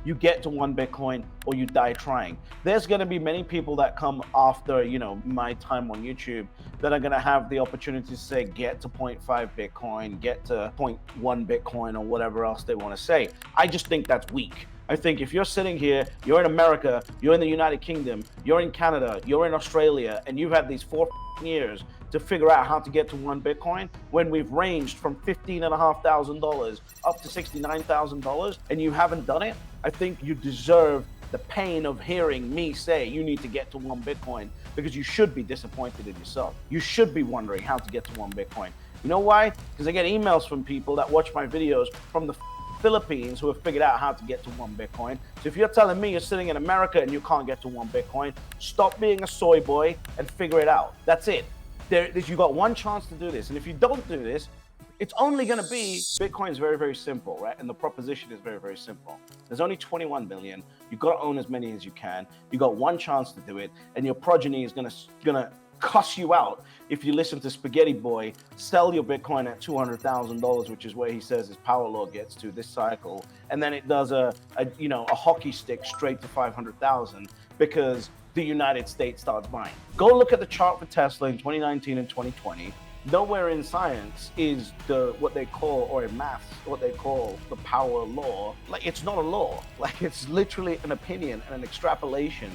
you get to 1 Bitcoin or you die trying. There's going to be many people that come after, my time on YouTube that are going to have the opportunity to say, get to 0.5 Bitcoin, get to 0.1 Bitcoin, or whatever else they want to say. I just think that's weak. I think if you're sitting here, you're in America, you're in the United Kingdom, you're in Canada, you're in Australia, and you've had these 4 years to figure out how to get to 1 Bitcoin when we've ranged from $15,500 up to $69,000 and you haven't done it, I think you deserve the pain of hearing me say you need to get to 1 Bitcoin, because you should be disappointed in yourself. You should be wondering how to get to 1 Bitcoin. You know why? Because I get emails from people that watch my videos from the Philippines who have figured out how to get to 1 Bitcoin. So if you're telling me you're sitting in America and you can't get to 1 Bitcoin, stop being a soy boy and figure it out. That's it. You got one chance to do this. And if you don't do this, it's only going to be, Bitcoin is very, very simple, right? And the proposition is very, very simple. There's only 21 billion. You've got to own as many as you can. You got one chance to do it. And your progeny is going to cuss you out if you listen to Spaghetti Boy sell your Bitcoin at $200,000, which is where he says his power law gets to this cycle, and then it does a hockey stick straight to 500,000 because the United States starts buying. Go look at the chart for Tesla in 2019 and 2020. Nowhere in science is what they call, or in maths, what they call the power law. Like, it's not a law. Like, it's literally an opinion and an extrapolation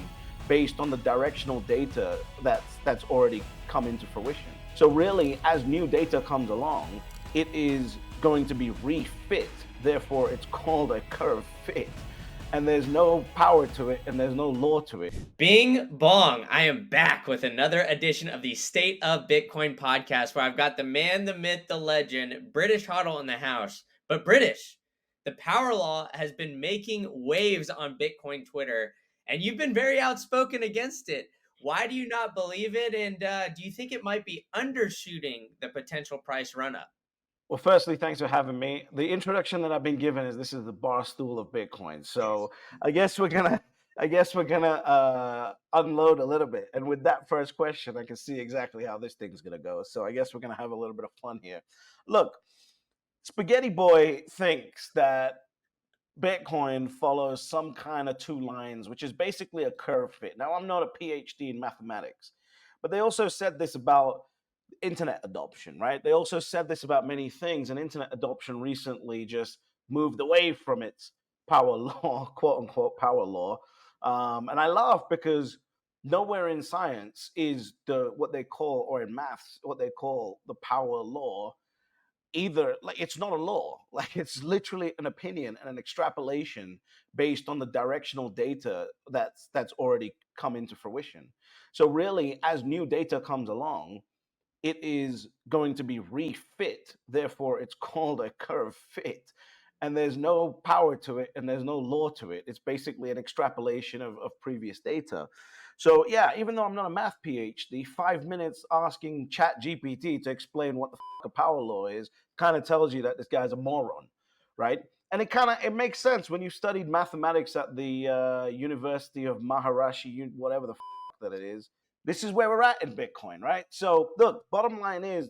based on the directional data that's already come into fruition. So really, as new data comes along, it is going to be refit. Therefore, it's called a curve fit. And there's no power to it, and there's no law to it. Bing bong. I am back with another edition of the State of Bitcoin podcast, where I've got the man, the myth, the legend, British Hodl in the house. But British, the power law has been making waves on Bitcoin Twitter, and you've been very outspoken against it. Why do you not believe it? And do you think it might be undershooting the potential price run up? Well, firstly, thanks for having me. The introduction that I've been given is this is the bar stool of Bitcoin. So I guess we're gonna unload a little bit. And with that first question, I can see exactly how this thing's gonna go. So I guess we're gonna have a little bit of fun here. Look, Spaghetti Boy thinks that Bitcoin follows some kind of two lines, which is basically a curve fit. Now, I'm not a PhD in mathematics, but they also said this about internet adoption, right? They also said this about many things, and internet adoption recently just moved away from its power law, quote unquote power law. And I laugh because nowhere in science is what they call, or in maths, what they call the power law, either. Like, it's not a law. Like, it's literally an opinion and an extrapolation based on the directional data that's already come into fruition. So really, as new data comes along, it is going to be refit. Therefore, it's called a curve fit. And there's no power to it, and there's no law to it. It's basically an extrapolation of previous data. So yeah, even though I'm not a math PhD, 5 minutes asking Chat GPT to explain what the a power law is kind of tells you that this guy's a moron, right? And it makes sense when you studied mathematics at the University of Maharashi, whatever the that it is. This is where we're at in Bitcoin, right? So look, bottom line is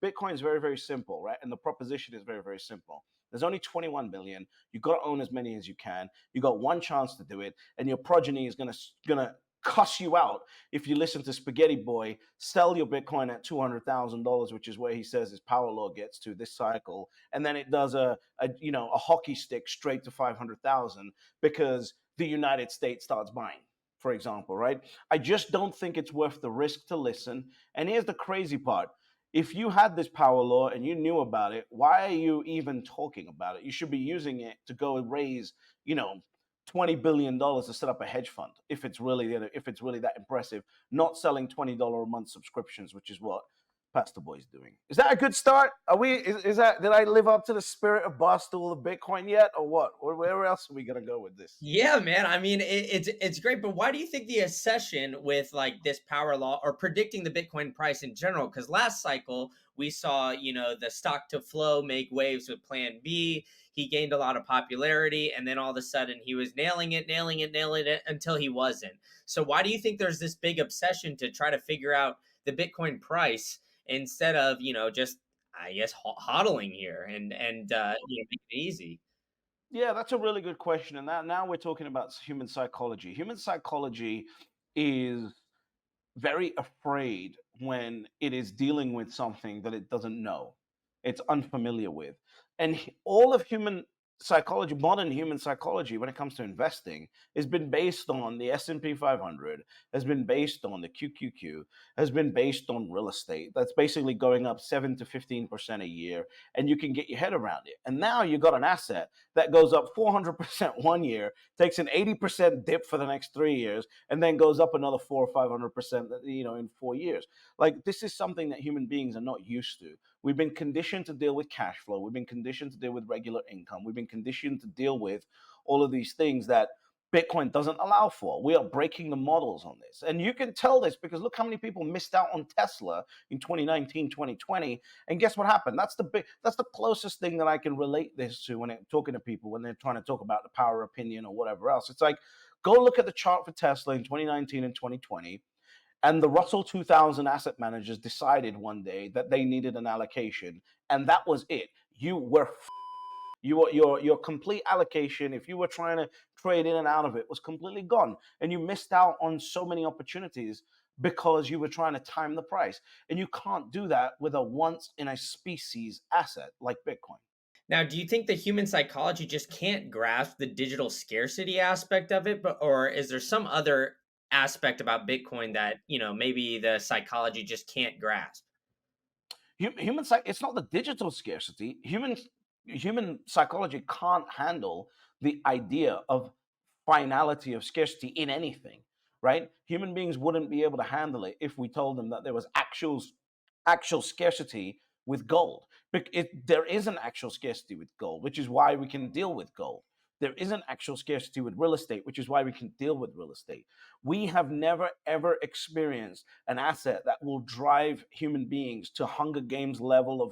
Bitcoin is very, very simple, right? And the proposition is very, very simple. There's only 21 billion. You've got to own as many as you can. You got one chance to do it, and your progeny is gonna cuss you out if you listen to Spaghetti Boy sell your Bitcoin at $200,000, which is where he says his power law gets to this cycle, and then it does a hockey stick straight to 500,000 because the United States starts buying, for example, right? I just don't think it's worth the risk to listen. And here's the crazy part. If you had this power law and you knew about it, why are you even talking about it? You should be using it to go and raise, $20 billion to set up a hedge fund if it's really that impressive, not selling $20 a month subscriptions, which is what Pastor Boy's doing. Is that a good start? Is that, did I live up to the spirit of Barstool of Bitcoin yet, or what? Or where else are we gonna go with this? Yeah, man. I mean, it's great, but why do you think the accession with like this power law or predicting the Bitcoin price in general? Because last cycle we saw, the stock to flow make waves with Plan B. He gained a lot of popularity, and then all of a sudden he was nailing it until he wasn't. So why do you think there's this big obsession to try to figure out the Bitcoin price instead of just, I guess, hodling here and make it easy? Yeah, that's a really good question. And that now we're talking about human psychology. Human psychology is very afraid when it is dealing with something that it doesn't know, it's unfamiliar with. And all of human psychology, modern human psychology, when it comes to investing, has been based on the S&P 500, has been based on the QQQ, has been based on real estate. That's basically going up 7 to 15% a year, and you can get your head around it. And now you got an asset that goes up 400% one year, takes an 80% dip for the next 3 years, and then goes up another 400 or 500%, in 4 years. Like, this is something that human beings are not used to. We've been conditioned to deal with cash flow. We've been conditioned to deal with regular income. We've been conditioned to deal with all of these things that Bitcoin doesn't allow for. We are breaking the models on this. And you can tell this because look how many people missed out on Tesla in 2019, 2020. And guess what happened? That's the closest thing that I can relate this to when I'm talking to people when they're trying to talk about the power of opinion or whatever else. It's like, go look at the chart for Tesla in 2019 and 2020. And the Russell 2000 asset managers decided one day that they needed an allocation, and that was it. You were your complete allocation, if you were trying to trade in and out of it, was completely gone, and you missed out on so many opportunities because you were trying to time the price. And you can't do that with a once in a species asset like Bitcoin. Now, do you think the human psychology just can't grasp the digital scarcity aspect of it, but or is there some other aspect about Bitcoin that, maybe the psychology just can't grasp? It's not the digital scarcity. Human psychology can't handle the idea of finality of scarcity in anything, right? Human beings wouldn't be able to handle it if we told them that there was actual scarcity with gold. There is an actual scarcity with gold, which is why we can deal with gold. There is an actual scarcity with real estate, which is why we can deal with real estate. We have never ever experienced an asset that will drive human beings to Hunger Games level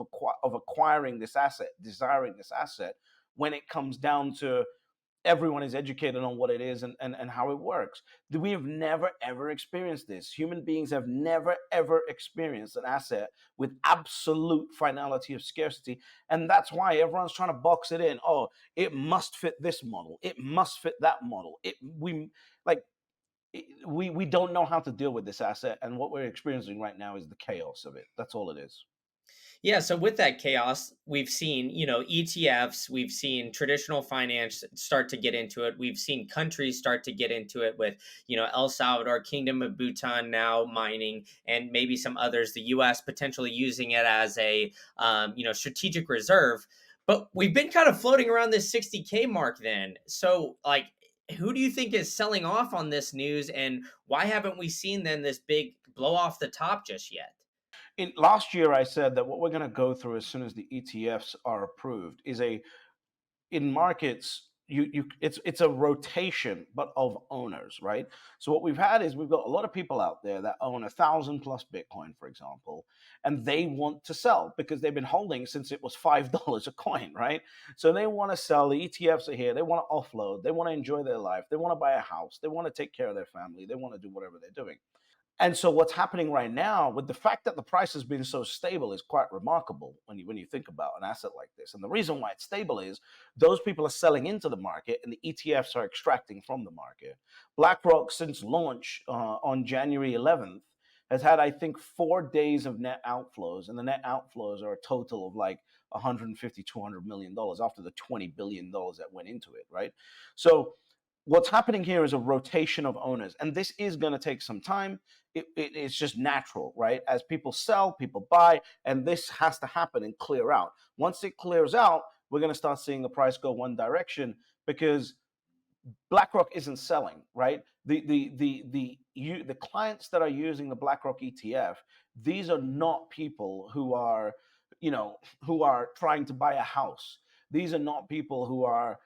of acquiring this asset, desiring this asset, when it comes down to everyone is educated on what it is and how it works. We have never ever experienced this. Human beings have never ever experienced an asset with absolute finality of scarcity. And that's why everyone's trying to box it in. Oh, it must fit this model. It must fit that model. Like we don't know how to deal with this asset. And what we're experiencing right now is the chaos of it. That's all it is. Yeah, so with that chaos, we've seen, ETFs, we've seen traditional finance start to get into it. We've seen countries start to get into it with, El Salvador, Kingdom of Bhutan now mining, and maybe some others, the US potentially using it as a, strategic reserve. But we've been kind of floating around this 60K mark then. So, like, who do you think is selling off on this news, and why haven't we seen then this big blow off the top just yet? In last year, I said that what we're going to go through as soon as the ETFs are approved is in markets, it's a rotation but of owners, right? So what we've had is we've got a lot of people out there that own 1,000 plus Bitcoin, for example, and they want to sell because they've been holding since it was $5 a coin, right? So they want to sell. The ETFs are here. They want to offload. They want to enjoy their life. They want to buy a house. They want to take care of their family. They want to do whatever they're doing. And so what's happening right now with the fact that the price has been so stable is quite remarkable when you think about an asset like this. And the reason why it's stable is those people are selling into the market and the ETFs are extracting from the market. BlackRock, since launch on January 11th, has had, I think, 4 days of net outflows, and the net outflows are a total of like 150, $200 million after the $20 billion that went into it, right? So what's happening here is a rotation of owners, and this is going to take some time. It's just natural, right? As people sell, people buy, and this has to happen and clear out. Once it clears out, we're going to start seeing the price go one direction because BlackRock isn't selling, right? The clients that are using the BlackRock ETF, these are not people who are trying to buy a house. These are not people who are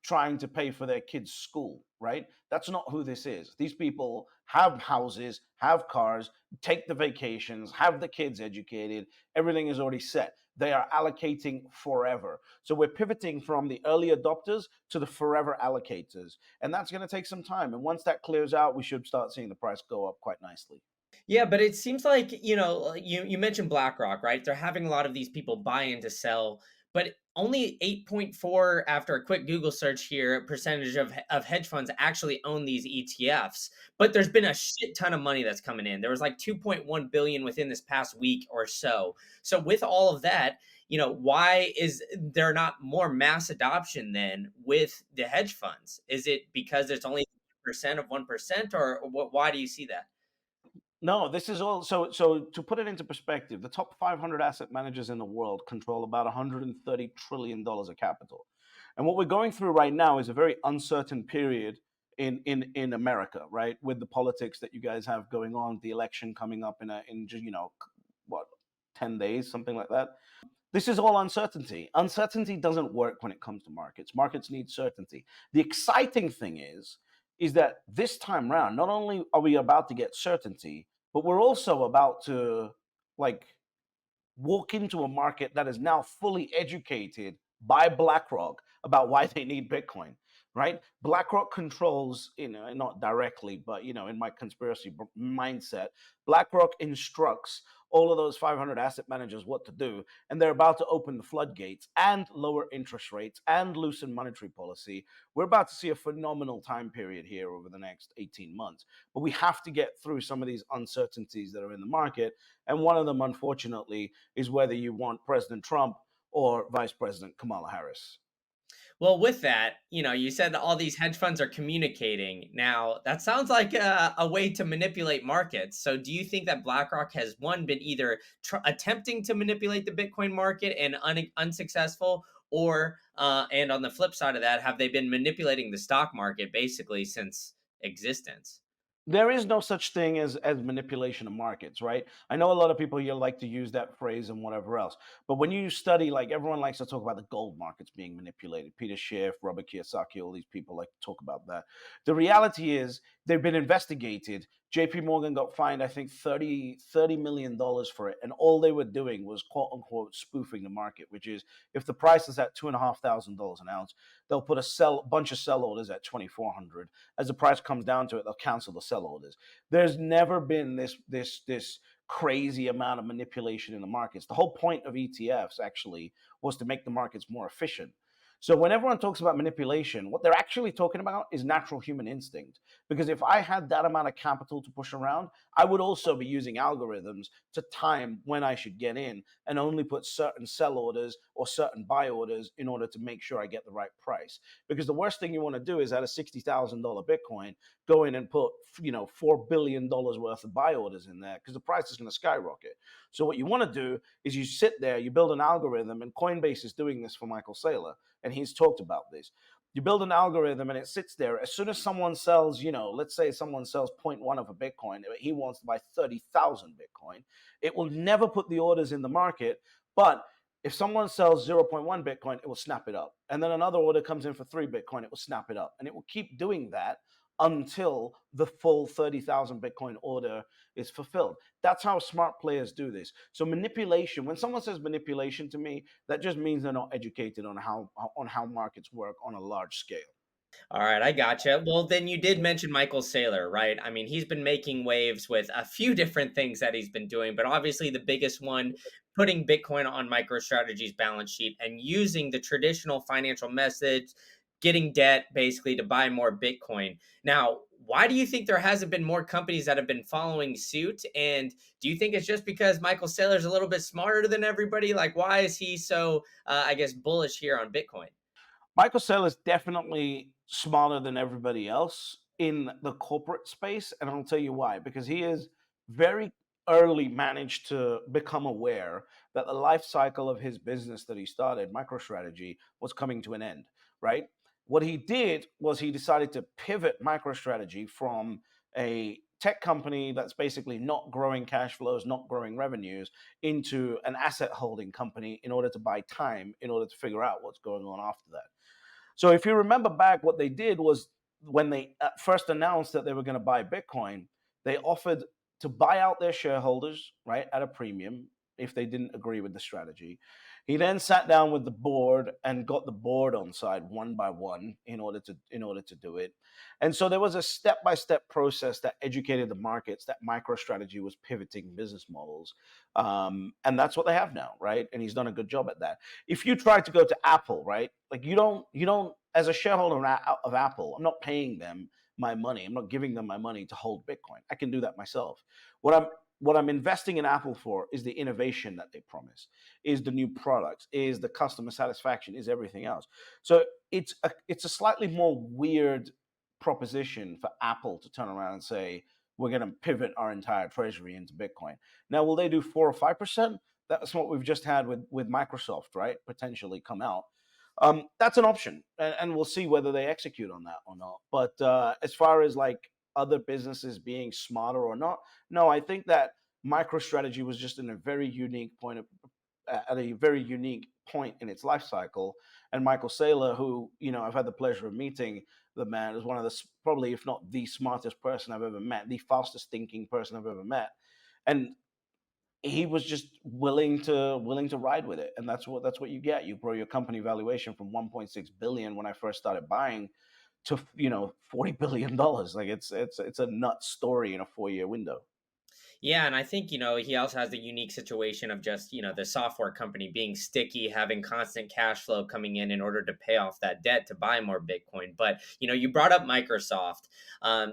trying to pay for their kids' school, right? That's not who this is. These people have houses, have cars, take the vacations, have the kids educated. Everything is already set. They are allocating forever. So we're pivoting from the early adopters to the forever allocators. And that's going to take some time. And once that clears out, we should start seeing the price go up quite nicely. Yeah, but it seems like, you mentioned BlackRock, right? They're having a lot of these people buy in to sell. but only 8.4 after a quick Google search here percentage of hedge funds actually own these ETFs. But there's been a shit ton of money that's coming in. There was like 2.1 billion within this past week or so. So with all of that, why is there not more mass adoption then with the hedge funds? Is it because there's only percent of 1%, or what? Why do you see that? No, this is all. So to put it into perspective, the top 500 asset managers in the world control about 130 trillion dollars of capital, and what we're going through right now is a very uncertain period in America, right? With the politics that you guys have going on, the election coming up in just what 10 days, something like that. This is all uncertainty. Uncertainty doesn't work when it comes to markets. Markets need certainty. The exciting thing is that this time round, not only are we about to get certainty, but we're also about to like walk into a market that is now fully educated by BlackRock about why they need Bitcoin, right? BlackRock controls, not directly, but in my conspiracy mindset, BlackRock instructs all of those 500 asset managers what to do, and they're about to open the floodgates and lower interest rates and loosen monetary policy. We're about to see a phenomenal time period here over the next 18 months, but we have to get through some of these uncertainties that are in the market, and one of them, unfortunately, is whether you want President Trump or Vice President Kamala Harris. Well, with that, you said that all these hedge funds are communicating. Now, that sounds like a way to manipulate markets. So, do you think that BlackRock has one been either attempting to manipulate the Bitcoin market and unsuccessful, or and on the flip side of that, have they been manipulating the stock market basically since existence? There is no such thing as manipulation of markets, right? I know a lot of people here like to use that phrase and whatever else, but when you study, like everyone likes to talk about the gold markets being manipulated. Peter Schiff, Robert Kiyosaki, all these people like to talk about that. The reality is they've been investigated. JP Morgan got fined, I think, $30 million for it. And all they were doing was quote unquote spoofing the market, which is if the price is at $2,500 an ounce, they'll put bunch of sell orders at 2,400. As the price comes down to it, they'll cancel the sell orders. There's never been this crazy amount of manipulation in the markets. The whole point of ETFs actually was to make the markets more efficient. So when everyone talks about manipulation, what they're actually talking about is natural human instinct. Because if I had that amount of capital to push around, I would also be using algorithms to time when I should get in and only put certain sell orders or certain buy orders in order to make sure I get the right price. Because the worst thing you want to do is at a $60,000 Bitcoin, go in and put $4 billion worth of buy orders in there because the price is going to skyrocket. So what you want to do is you sit there, you build an algorithm, and Coinbase is doing this for Michael Saylor, and he's talked about this. You build an algorithm and it sits there. As soon as someone sells, let's say someone sells zero point 0.1 of a Bitcoin, he wants to buy 30,000 Bitcoin. It will never put the orders in the market, but if someone sells zero point 0.1 Bitcoin, it will snap it up. And then another order comes in for 3 Bitcoin, it will snap it up. And it will keep doing that until the full 30,000 Bitcoin order is fulfilled. That's how smart players do this. So manipulation, when someone says manipulation to me, that just means they're not educated on how markets work on a large scale. All right, I gotcha. Well, then you did mention Michael Saylor, right? I mean, he's been making waves with a few different things that he's been doing, but obviously the biggest one, putting Bitcoin on MicroStrategy's balance sheet and using the traditional financial methods, getting debt basically to buy more Bitcoin. Now, why do you think there hasn't been more companies that have been following suit? And do you think it's just because Michael Saylor's a little bit smarter than everybody? Like, why is he so, I guess, bullish here on Bitcoin? Michael Saylor is definitely smarter than everybody else in the corporate space, and I'll tell you why. Because he is very early managed to become aware that the life cycle of his business that he started, MicroStrategy, was coming to an end, right? What he did was he decided to pivot MicroStrategy from a tech company that's basically not growing cash flows, not growing revenues, into an asset holding company in order to buy time, in order to figure out what's going on after that. So if you remember back, what they did was when they first announced that they were going to buy Bitcoin, they offered to buy out their shareholders, right, at a premium if they didn't agree with the strategy. He then sat down with the board and got the board on side one by one in order to do it. And so there was a step-by-step process that educated the markets that MicroStrategy was pivoting business models. And that's what they have now, right? And he's done a good job at that. If you try to go to Apple, right? Like you don't as a shareholder of Apple, I'm not paying them my money. I'm not giving them my money to hold Bitcoin. I can do that myself. What I'm investing in Apple for is the innovation that they promise, is the new products, is the customer satisfaction, is everything else. So it's a slightly more weird proposition for Apple to turn around and say we're going to pivot our entire treasury into Bitcoin. Now, will they do 4 or 5%? That's what we've just had with Microsoft, right? Potentially come out. That's an option, and we'll see whether they execute on that or not. But as far as like other businesses being smarter or not, no, I think that MicroStrategy was just in a very unique point at a very unique point in its life cycle. And Michael Saylor, who I've had the pleasure of meeting, the man is one of the probably, if not the smartest person I've ever met, the fastest thinking person I've ever met, and he was just willing to ride with it. And that's what you get. You grow your company valuation from 1.6 billion when I first started buying to $40 billion. Like it's a nut story in a 4-year window. Yeah, and I think, he also has the unique situation of just, the software company being sticky, having constant cash flow coming in order to pay off that debt to buy more Bitcoin. But, you brought up Microsoft,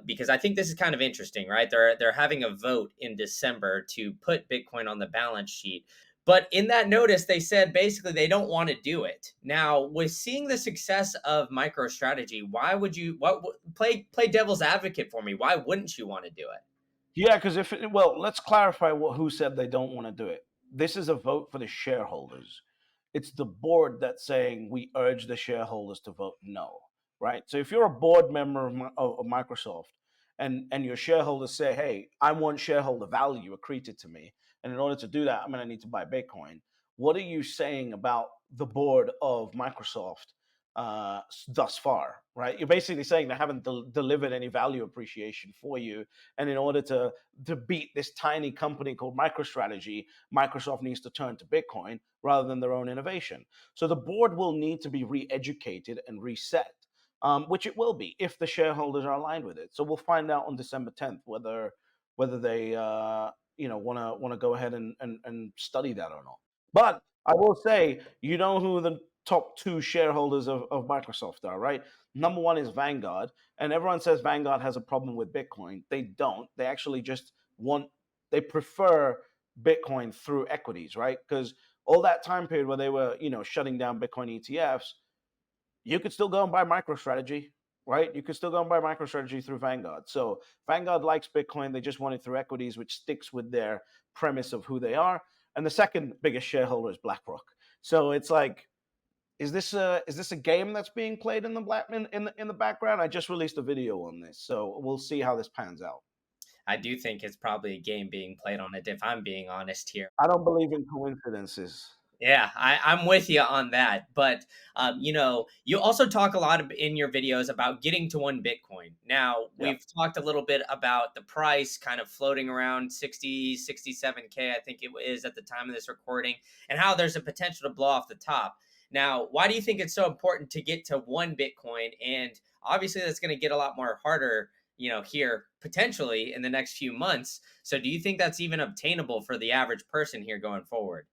because I think this is kind of interesting, right? They're having a vote in December to put Bitcoin on the balance sheet. But in that notice, they said basically they don't want to do it. Now, with seeing the success of MicroStrategy, why would you play devil's advocate for me? Why wouldn't you want to do it? Yeah, because well, let's clarify who said they don't want to do it. This is a vote for the shareholders. It's the board that's saying we urge the shareholders to vote no, right? So if you're a board member of Microsoft and your shareholders say, hey, I want shareholder value accreted to me, and in order to do that, I'm going to need to buy Bitcoin. What are you saying about the board of Microsoft thus far, right? You're basically saying they haven't delivered any value appreciation for you, and in order to beat this tiny company called MicroStrategy, Microsoft needs to turn to Bitcoin rather than their own innovation. So the board will need to be re-educated and reset, which it will be if the shareholders are aligned with it. So we'll find out on December 10th whether they want to go ahead and study that or not. But I will say, who the top two shareholders of Microsoft are, right? Number one is Vanguard, and everyone says Vanguard has a problem with Bitcoin. They don't. They actually just they prefer Bitcoin through equities, right? Because all that time period where they were, shutting down Bitcoin ETFs, you could still go and buy MicroStrategy, right? You could still go and buy MicroStrategy through Vanguard. So Vanguard likes Bitcoin. They just want it through equities, which sticks with their premise of who they are. And the second biggest shareholder is BlackRock. So it's like, is this a game that's being played in the background? I just released a video on this, so we'll see how this pans out. I do think it's probably a game being played on it, if I'm being honest here. I don't believe in coincidences. Yeah, I'm with you on that. But, you also talk a lot in your videos about getting to 1 Bitcoin. Now, Yeah. we've talked a little bit about the price kind of floating around 60, 67K, I think it is at the time of this recording, and how there's a potential to blow off the top. Now, why do you think it's so important to get to 1 Bitcoin? And obviously, that's going to get a lot more harder, here potentially in the next few months. So, do you think that's even obtainable for the average person here going forward?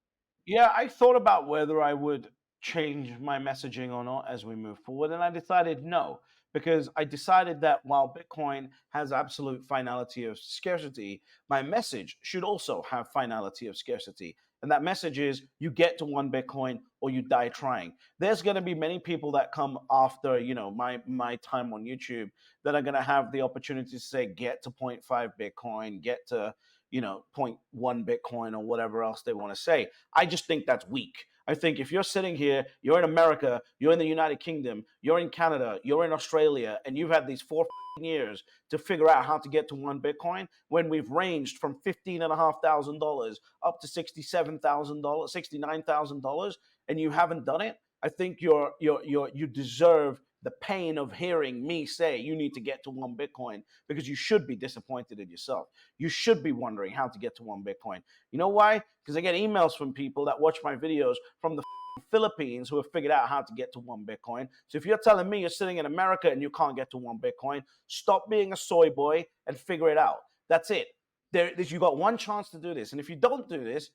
Yeah, I thought about whether I would change my messaging or not as we move forward, and I decided no, because I decided that while Bitcoin has absolute finality of scarcity, my message should also have finality of scarcity. And that message is you get to 1 Bitcoin or you die trying. There's going to be many people that come after, my time on YouTube that are going to have the opportunity to say get to zero point 0.5 Bitcoin, get to zero point 0.1 Bitcoin or whatever else they want to say. I just think that's weak. I think if you're sitting here, you're in America, you're in the United Kingdom, you're in Canada, you're in Australia, and you've had these 4 years to figure out how to get to 1 Bitcoin when we've ranged from $15,500 up to $67,000, $69,000, and you haven't done it, I think you deserve the pain of hearing me say you need to get to 1 Bitcoin, because you should be disappointed in yourself. You should be wondering how to get to 1 Bitcoin. You know why? Because I get emails from people that watch my videos from the Philippines who have figured out how to get to 1 Bitcoin. So if you're telling me you're sitting in America and you can't get to 1 Bitcoin, stop being a soy boy and figure it out. That's it. You got one chance to do this. And if you don't do this,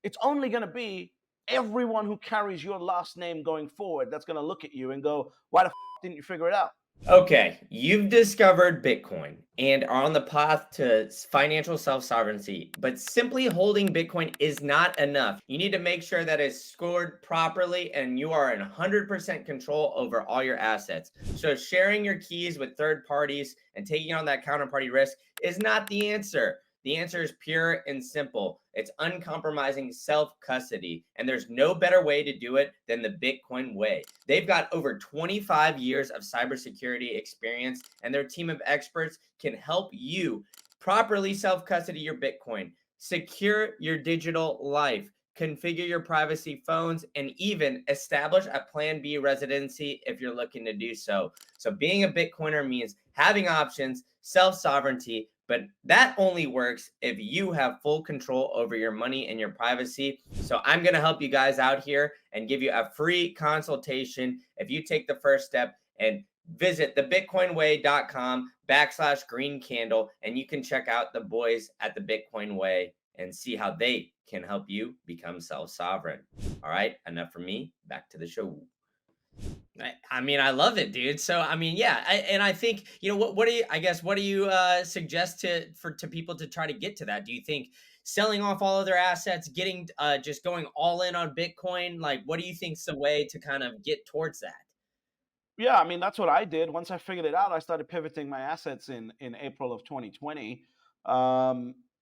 it's only going to be everyone who carries your last name going forward that's going to look at you and go, why the didn't you figure it out? Okay, you've discovered Bitcoin and are on the path to financial self-sovereignty, but simply holding Bitcoin is not enough. You need to make sure that it's scored properly and you are in 100% control over all your assets. So sharing your keys with third parties and taking on that counterparty risk is not the answer. The answer is pure and simple. It's uncompromising self-custody, and there's no better way to do it than the Bitcoin way. They've got over 25 years of cybersecurity experience, and their team of experts can help you properly self-custody your Bitcoin, secure your digital life, configure your privacy phones, and even establish a Plan B residency if you're looking to do so. So being a Bitcoiner means having options, self-sovereignty, but that only works if you have full control over your money and your privacy. So I'm going to help you guys out here and give you a free consultation if you take the first step and visit thebitcoinway.com/green candle, and you can check out the boys at the Bitcoin Way and see how they can help you become self-sovereign. All right, enough from me. Back to the show. I mean, I love it, dude. So, I mean, yeah, and I think what do you? I guess what do you suggest to people to try to get to that? Do you think selling off all of their assets, getting just going all in on Bitcoin? Like, what do you think's the way to kind of get towards that? Yeah, I mean, that's what I did. Once I figured it out, I started pivoting my assets in April of 2020,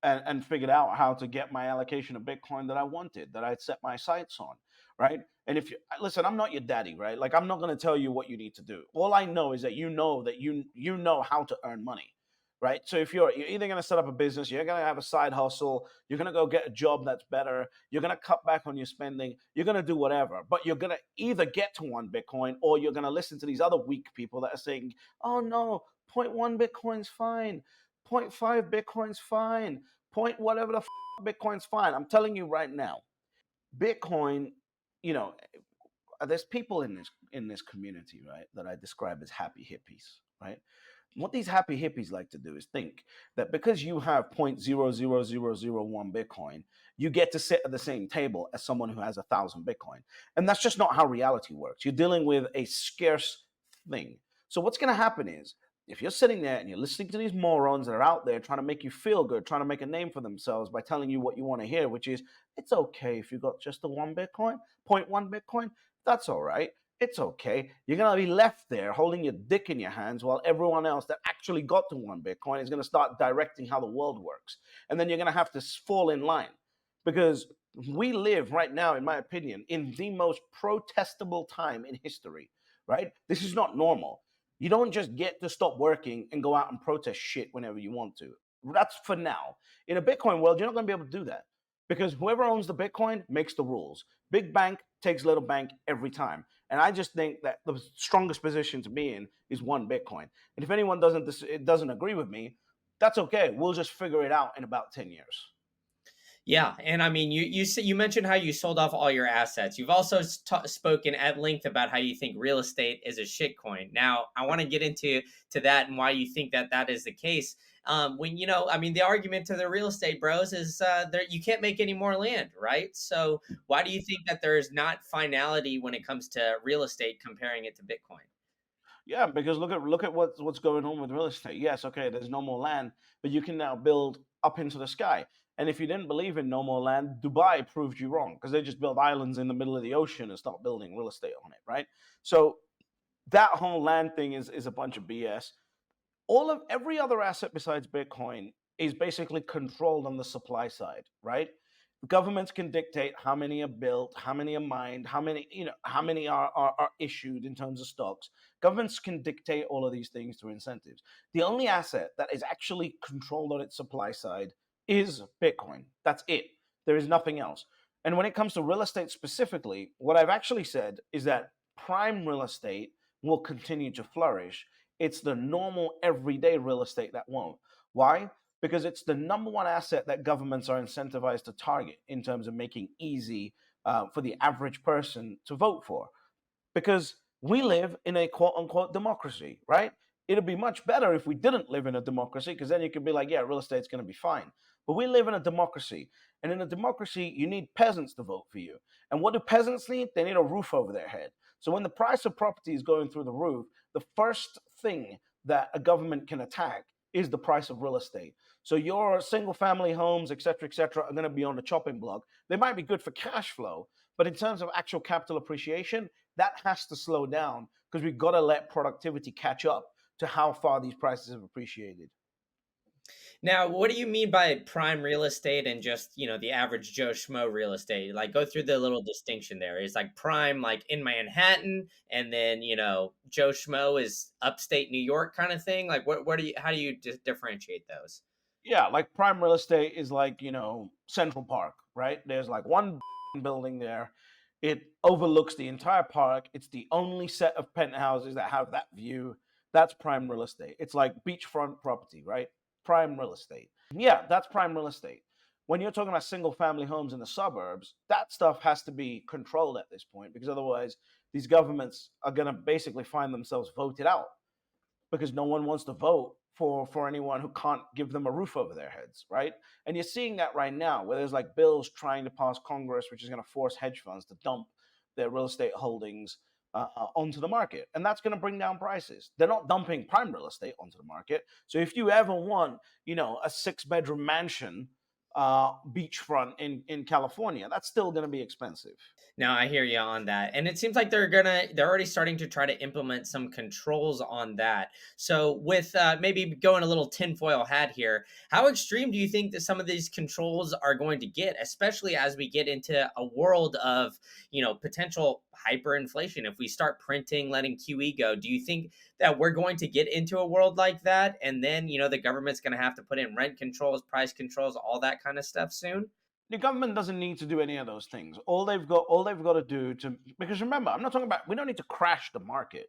and figured out how to get my allocation of Bitcoin that I wanted, that I'd set my sights on, right? And if you listen, I'm not your daddy, right? Like, I'm not going to tell you what you need to do. All I know is that you know how to earn money, right? So if you're either going to set up a business, you're going to have a side hustle, you're going to go get a job that's better, you're going to cut back on your spending, you're going to do whatever, but you're going to either get to 1 Bitcoin, or you're going to listen to these other weak people that are saying, oh no, zero point 0.1 Bitcoin's fine, 0.5 Bitcoin's fine, point whatever the Bitcoin's fine. I'm telling you right now, Bitcoin, you know, there's people in this community, right, that I describe as happy hippies, right? What these happy hippies like to do is think that because you have 0.00001 Bitcoin, you get to sit at the same table as someone who has 1,000 Bitcoin. And that's just not how reality works. You're dealing with a scarce thing. So what's going to happen is, if you're sitting there and you're listening to these morons that are out there trying to make you feel good, trying to make a name for themselves by telling you what you want to hear, which is, it's okay if you got just the 1 Bitcoin, 0.1 Bitcoin, that's all right. It's okay. You're going to be left there holding your dick in your hands while everyone else that actually got to 1 Bitcoin is going to start directing how the world works. And then you're going to have to fall in line, because we live right now, in my opinion, in the most protestable time in history, right? This is not normal. You don't just get to stop working and go out and protest shit whenever you want to. That's for now. In a Bitcoin world, you're not going to be able to do that, because whoever owns the Bitcoin makes the rules. Big bank takes little bank every time. And I just think that the strongest position to be in is 1 Bitcoin. And if anyone doesn't agree with me, that's okay. We'll just figure it out in about 10 years. Yeah, and I mean, you mentioned how you sold off all your assets. You've also spoken at length about how you think real estate is a shitcoin. Now, I want to get into that and why you think that is the case. When I mean, the argument to the real estate bros is that you can't make any more land, right? So, why do you think that there is not finality when it comes to real estate comparing it to Bitcoin? Yeah, because look at what's going on with real estate. Yes, okay, there's no more land, but you can now build up into the sky. And if you didn't believe in no more land, Dubai proved you wrong, because they just build islands in the middle of the ocean and start building real estate on it, right? So that whole land thing is a bunch of BS. Every other asset besides Bitcoin is basically controlled on the supply side, right? Governments can dictate how many are built, how many are mined, how many are issued in terms of stocks. Governments can dictate all of these things through incentives. The only asset that is actually controlled on its supply side is Bitcoin. That's it. There is nothing else. And when it comes to real estate specifically, what I've actually said is that prime real estate will continue to flourish. It's the normal everyday real estate that won't. Why? Because it's the number one asset that governments are incentivized to target in terms of making easy for the average person to vote for. Because we live in a quote unquote democracy, right? It'd be much better if we didn't live in a democracy, because then you could be like, yeah, real estate's going to be fine. But we live in a democracy. And in a democracy, you need peasants to vote for you. And what do peasants need? They need a roof over their head. So when the price of property is going through the roof, the first thing that a government can attack is the price of real estate. So your single family homes, et cetera, are going to be on the chopping block. They might be good for cash flow, but in terms of actual capital appreciation, that has to slow down because we've got to let productivity catch up to how far these prices have appreciated. Now, what do you mean by prime real estate and just, the average Joe Schmo real estate? Like, go through the little distinction there. Is like prime, like in Manhattan, and then, Joe Schmo is upstate New York kind of thing? Like, how do you differentiate those? Yeah, like prime real estate is like, Central Park, right? There's like one building there. It overlooks the entire park. It's the only set of penthouses that have that view. That's prime real estate. It's like beachfront property, right? Prime real estate. Yeah, that's prime real estate. When you're talking about single family homes in the suburbs, that stuff has to be controlled at this point because otherwise these governments are going to basically find themselves voted out because no one wants to vote for anyone who can't give them a roof over their heads, right? And you're seeing that right now, where there's like bills trying to pass Congress, which is going to force hedge funds to dump their real estate holdings onto the market, and that's going to bring down prices. They're not dumping prime real estate onto the market. So if you ever want, a 6-bedroom mansion beachfront in California, that's still going to be expensive. Now I hear you on that. And it seems like they're already starting to try to implement some controls on that. So with maybe going a little tinfoil hat here, how extreme do you think that some of these controls are going to get, especially as we get into a world of, potential hyperinflation? If we start printing, letting QE go, do you think that we're going to get into a world like that? And then, the government's going to have to put in rent controls, price controls, all that kind of stuff soon? The government doesn't need to do any of those things. All they've got to do to, because remember, I'm not talking about, we don't need to crash the market,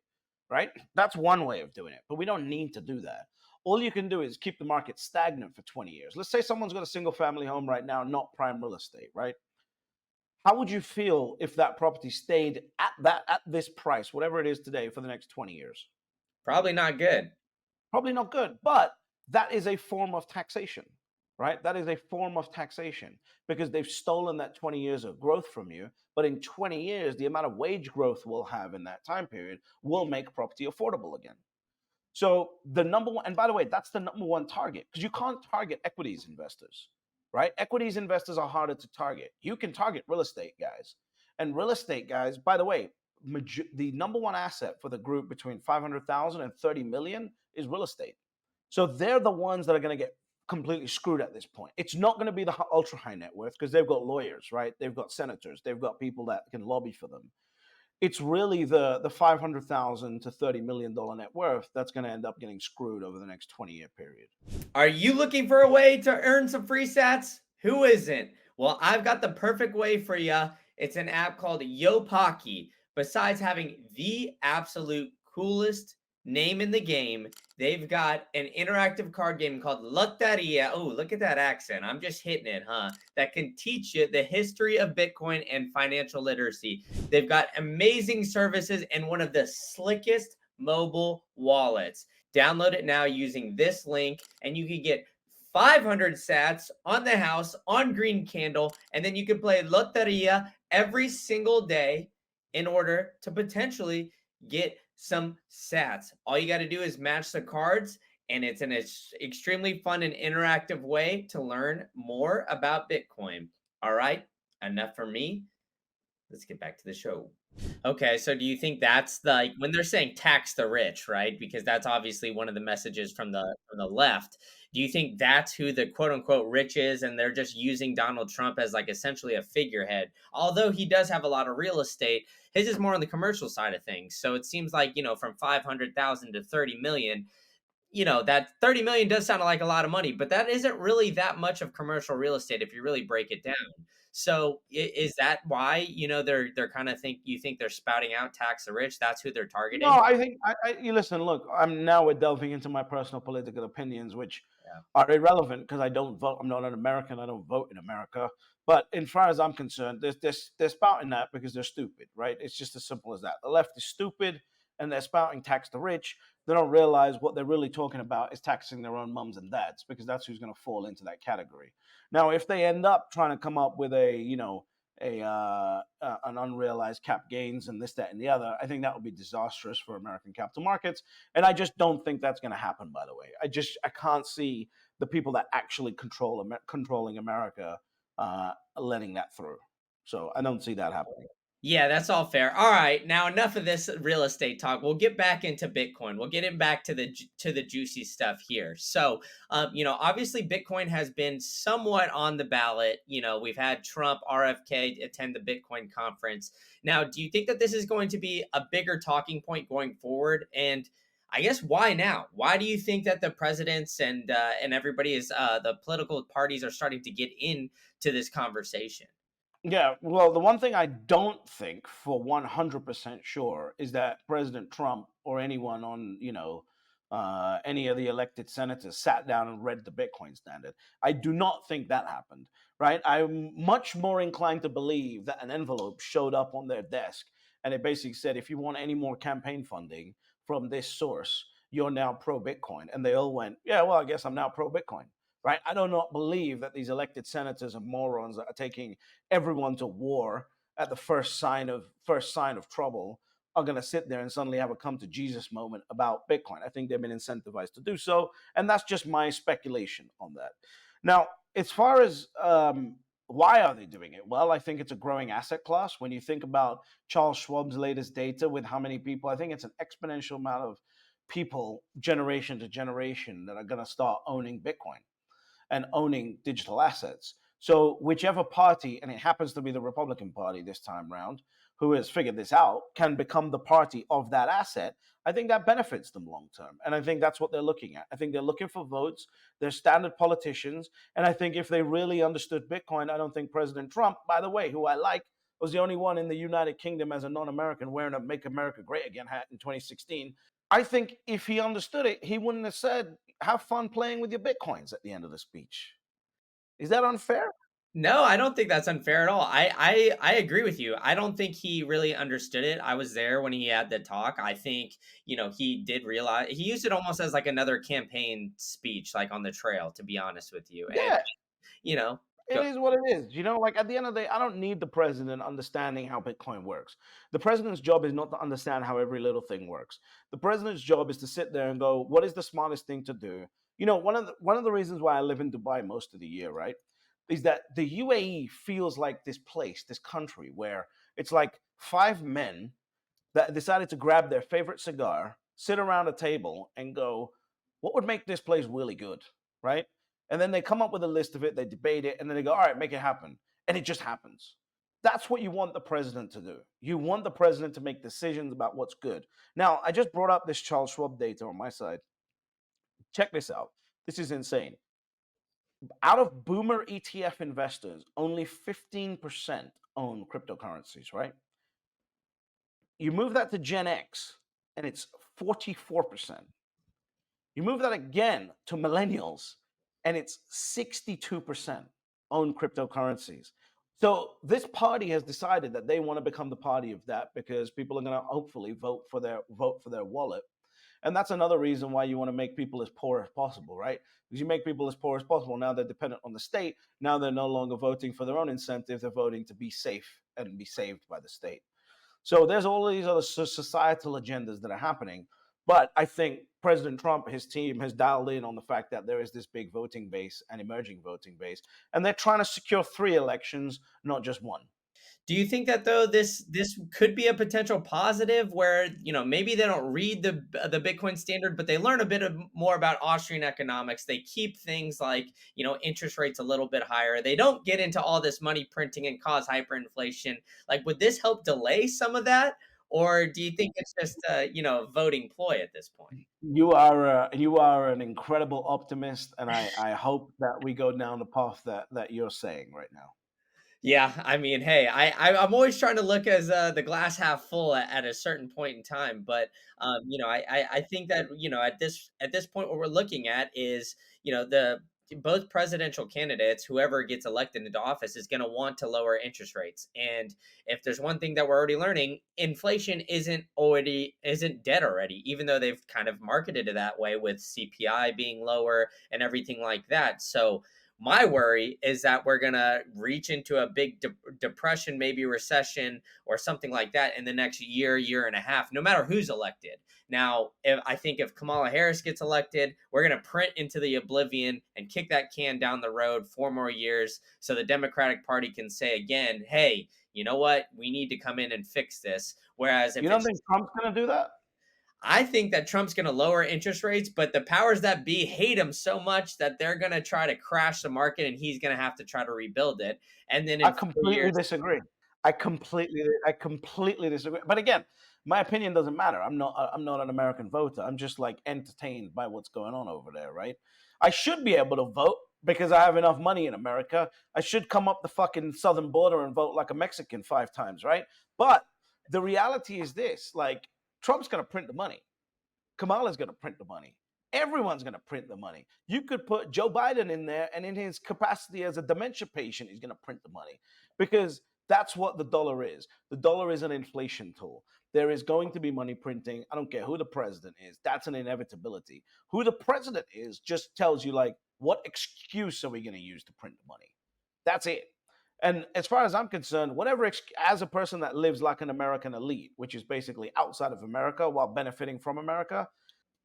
right? That's one way of doing it, but we don't need to do that. All you can do is keep the market stagnant for 20 years. Let's say someone's got a single family home right now, not prime real estate, right? How would you feel if that property stayed at this price, whatever it is today, for the next 20 years? Probably not good. Probably not good, but that is a form of taxation, right? That is a form of taxation because they've stolen that 20 years of growth from you. But in 20 years, the amount of wage growth we'll have in that time period will make property affordable again. So the number one, and by the way, that's the number one target because you can't target equities investors, right? Equities investors are harder to target. You can target real estate guys. And real estate guys, by the way, the number one asset for the group between 500,000 and 30 million is real estate. So they're the ones that are going to get completely screwed at this point. It's not going to be the ultra high net worth because they've got lawyers, right? They've got senators, they've got people that can lobby for them. It's really the 500,000 to $30 million net worth that's going to end up getting screwed over the next 20-year period. Are you looking for a way to earn some free sats? Who isn't? Well, I've got the perfect way for you. It's an app called Yopaki. Besides having the absolute coolest name in the game, they've got an interactive card game called Loteria. Oh, look at that accent. I'm just hitting it, huh? That can teach you the history of Bitcoin and financial literacy. They've got amazing services and one of the slickest mobile wallets. Download it now using this link, and you can get 500 sats on the house on Green Candle, and then you can play Loteria every single day in order to potentially get some sats. All you got to do is match the cards, and it's an extremely fun and interactive way to learn more about Bitcoin. All right, enough for me. Let's get back to the show. Okay, so do you think that's like when they're saying tax the rich, right? Because that's obviously one of the messages from the left. Do you think that's who the quote unquote rich is, and they're just using Donald Trump as like essentially a figurehead? Although he does have a lot of real estate, his is more on the commercial side of things. So it seems like, from 500,000 to 30 million, that 30 million does sound like a lot of money, but that isn't really that much of commercial real estate if you really break it down. So is that why, they're kind of you think they're spouting out tax the rich? That's who they're No, targeting? I think you listen. Look, we're delving into my personal political opinions, which Yeah. are irrelevant because I don't vote. I'm not an American. I don't vote in America. But as far as I'm concerned, they're spouting that because they're stupid, right? It's just as simple as that. The left is stupid, and they're spouting tax the rich. They don't realize what they're really talking about is taxing their own mums and dads because that's who's going to fall into that category. Now, if they end up trying to come up with an unrealized cap gains and this, that, and the other, I think that would be disastrous for American capital markets. And I just don't think that's going to happen. By the way, I can't see the people that actually controlling America letting that through. So I don't see that happening. Yeah, that's all fair. All right, now enough of this real estate talk. We'll get back into Bitcoin. We'll get it back to the juicy stuff here. So, obviously, Bitcoin has been somewhat on the ballot. We've had Trump, RFK attend the Bitcoin conference. Now, do you think that this is going to be a bigger talking point going forward? And I guess why now? Why do you think that the presidents and everybody the political parties are starting to get into this conversation? Yeah, well, the one thing I don't think for 100% sure is that President Trump or anyone on, any of the elected senators sat down and read the Bitcoin standard. I do not think that happened, right? I'm much more inclined to believe that an envelope showed up on their desk and it basically said, if you want any more campaign funding from this source, you're now pro Bitcoin. And they all went, yeah, well, I guess I'm now pro Bitcoin, right? I do not believe that these elected senators are morons that are taking everyone to war at the first sign of trouble are going to sit there and suddenly have a come to Jesus moment about Bitcoin. I think they've been incentivized to do so, and that's just my speculation on that. Now, as far as why are they doing it? Well, I think it's a growing asset class. When you think about Charles Schwab's latest data with how many people, I think it's an exponential amount of people, generation to generation, that are going to start owning Bitcoin and owning digital assets. So whichever party, and it happens to be the Republican Party this time round, who has figured this out, can become the party of that asset, I think that benefits them long term. And I think that's what they're looking at. I think they're looking for votes. They're standard politicians. And I think if they really understood Bitcoin, I don't think President Trump, by the way, who I like, was the only one in the United Kingdom as a non-American wearing a Make America Great Again hat in 2016. I think if he understood it, he wouldn't have said, have fun playing with your Bitcoins at the end of the speech. Is that unfair? No, I don't think that's unfair at all. I agree with you. I don't think he really understood it. I was there when he had the talk. I think, he did realize he used it almost as like another campaign speech, like on the trail, to be honest with you. And, Yeah, you know, it go, is what it is. Like at the end of the day, I don't need the president understanding how Bitcoin works. The president's job is not to understand how every little thing works. The president's job is to sit there and go, what is the smartest thing to do? One of the reasons why I live in Dubai most of the year, right, is that the UAE feels like this place, this country where it's like five men that decided to grab their favorite cigar, sit around a table, and go, what would make this place really good? Right? And then they come up with a list of it, they debate it, and then they go, all right, make it happen. And it just happens. That's what you want the president to do. You want the president to make decisions about what's good. Now, I just brought up this Charles Schwab data on my side. Check this out. This is insane. Out of boomer ETF investors, only 15% own cryptocurrencies, right? You move that to Gen X, and it's 44%. You move that again to millennials, and it's 62% own cryptocurrencies. So this party has decided that they want to become the party of that because people are going to hopefully vote for their wallet. And that's another reason why you want to make people as poor as possible, right? Because you make people as poor as possible. Now they're dependent on the state. Now they're no longer voting for their own incentive. They're voting to be safe and be saved by the state. So there's all of these other societal agendas that are happening. But I think President Trump, his team, has dialed in on the fact that there is this big voting base and emerging voting base, and they're trying to secure 3 elections, not just one. do you think that though this could be a potential positive where maybe they don't read the Bitcoin standard, but they learn a bit more about Austrian economics. They keep things like interest rates a little bit higher. They don't get into all this money printing and cause hyperinflation. Like, would this help delay some of that, or do you think it's just a voting ploy at this point? You are an incredible optimist, and I hope that we go down the path that you're saying right now. Yeah, I mean, hey, I'm always trying to look as the glass half full at a certain point in time, but I think that at this point, what we're looking at is the both presidential candidates, whoever gets elected into office, is going to want to lower interest rates. And if there's one thing that we're already learning, inflation isn't dead already, even though they've kind of marketed it that way with CPI being lower and everything like that. So my worry is that we're going to reach into a big depression, maybe recession or something like that in the next year and a half, no matter who's elected. Now, I think if Kamala Harris gets elected, we're going to print into the oblivion and kick that can down the road 4 more years so the Democratic Party can say again, hey, you know what? We need to come in and fix this. Whereas You if don't it's think Trump's going to do that? I think that Trump's going to lower interest rates, but the powers that be hate him so much that they're going to try to crash the market and he's going to have to try to rebuild it. And then I in 4 years, completely disagree. I completely disagree. But again, my opinion doesn't matter. I'm not an American voter. I'm just like entertained by what's going on over there, right? I should be able to vote because I have enough money in America. I should come up the fucking southern border and vote like a Mexican 5 times, right? But the reality is this: like Trump's going to print the money. Kamala's going to print the money. Everyone's going to print the money. You could put Joe Biden in there, and in his capacity as a dementia patient, he's going to print the money because that's what the dollar is. The dollar is an inflation tool. There is going to be money printing. I don't care who the president is. That's an inevitability. Who the president is just tells you, like, what excuse are we going to use to print the money? That's it. And as far as I'm concerned, as a person that lives like an American elite, which is basically outside of America while benefiting from America,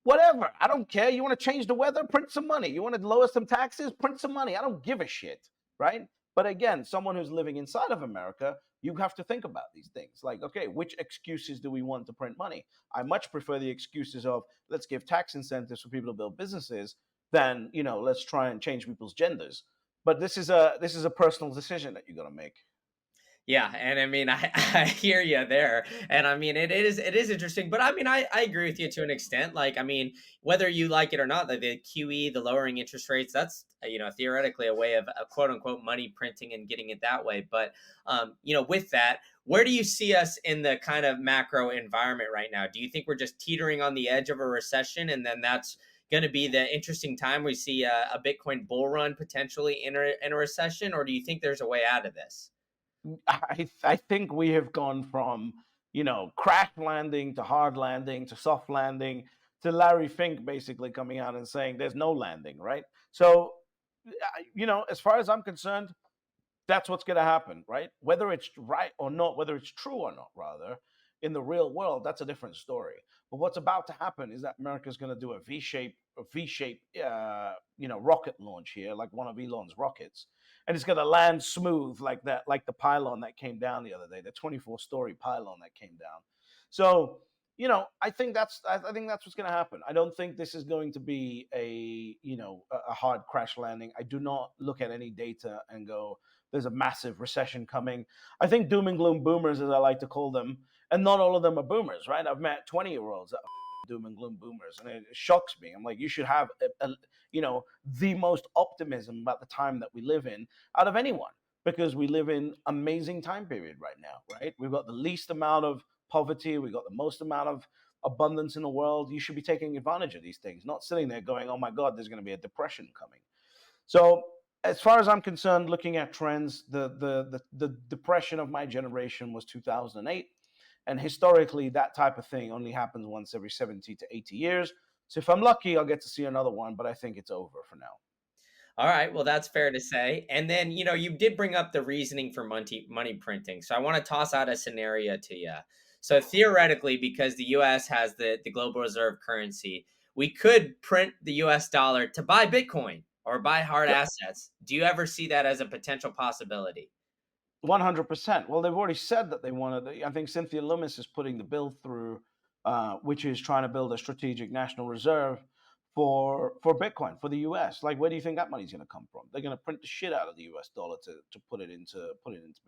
whatever. I don't care. You want to change the weather? Print some money. You want to lower some taxes? Print some money. I don't give a shit, right? But again, someone who's living inside of America, you have to think about these things. Like, okay, which excuses do we want to print money? I much prefer the excuses of let's give tax incentives for people to build businesses than, let's try and change people's genders. But this is a personal decision that you got to make. yeah, and I mean, I hear you there, and I mean, it is interesting, but I mean, I agree with you to an extent. Like, I mean, whether you like it or not, the QE, the lowering interest rates, that's theoretically a way of quote unquote money printing and getting it that way. But with that, where do you see us in the kind of macro environment right now? Do you think we're just teetering on the edge of a recession, and then that's going to be the interesting time we see a Bitcoin bull run potentially in a recession, or do you think there's a way out of this? I think we have gone from crash landing to hard landing to soft landing to Larry Fink basically coming out and saying there's no landing, right? So as far as I'm concerned, that's what's going to happen, right? Whether it's right or not, whether it's true or not, rather, in the real world, that's a different story. But what's about to happen is that America's going to do a V-shape, rocket launch here, like one of Elon's rockets, and it's going to land smooth like that, like the pylon that came down the other day, the 24-story pylon that came down. So I think that's what's going to happen. I don't think this is going to be a hard crash landing. I do not look at any data and go, there's a massive recession coming. I think doom and gloom boomers, as I like to call them, and not all of them are boomers, right? I've met 20-year-olds that are doom and gloom boomers, and it shocks me. I'm like, you should have the most optimism about the time that we live in out of anyone, because we live in amazing time period right now, right? We've got the least amount of poverty, we've got the most amount of abundance in the world. You should be taking advantage of these things, not sitting there going, oh my God, there's going to be a depression coming. So as far as I'm concerned, looking at trends, the depression of my generation was 2008, and historically, that type of thing only happens once every 70 to 80 years. So if I'm lucky, I'll get to see another one, but I think it's over for now. All right, well, that's fair to say. And then, you did bring up the reasoning for money printing. So I want to toss out a scenario to you. So theoretically, because the US has the global reserve currency, we could print the US dollar to buy Bitcoin or buy hard Yep. assets. Do you ever see that as a potential possibility? 100%. Well, they've already said that they wanted. I think Cynthia Lummis is putting the bill through, which is trying to build a strategic national reserve for Bitcoin for the US. Like, where do you think that money's going to come from? They're going to print the shit out of the US dollar to put it into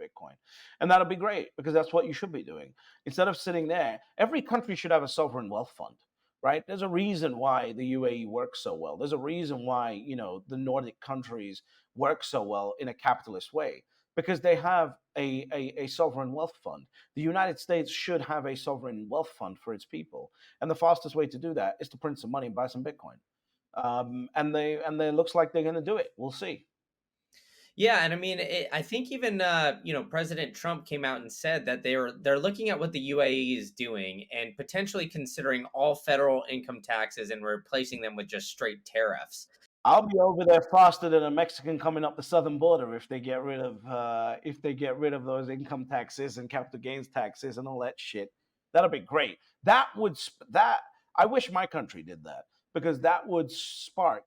Bitcoin, and that'll be great because that's what you should be doing instead of sitting there. Every country should have a sovereign wealth fund, right? There's a reason why the UAE works so well. There's a reason why the Nordic countries work so well in a capitalist way because they have a sovereign wealth fund. The United States should have a sovereign wealth fund for its people, and the fastest way to do that is to print some money and buy some Bitcoin. And they looks like they're going to do it. We'll see. Yeah, and I mean, I think even President Trump came out and said that they're looking at what the UAE is doing and potentially considering all federal income taxes and replacing them with just straight tariffs. I'll be over there faster than a Mexican coming up the southern border if they get rid of those income taxes and capital gains taxes and all that shit. That'll be great. That I wish my country did that because that would spark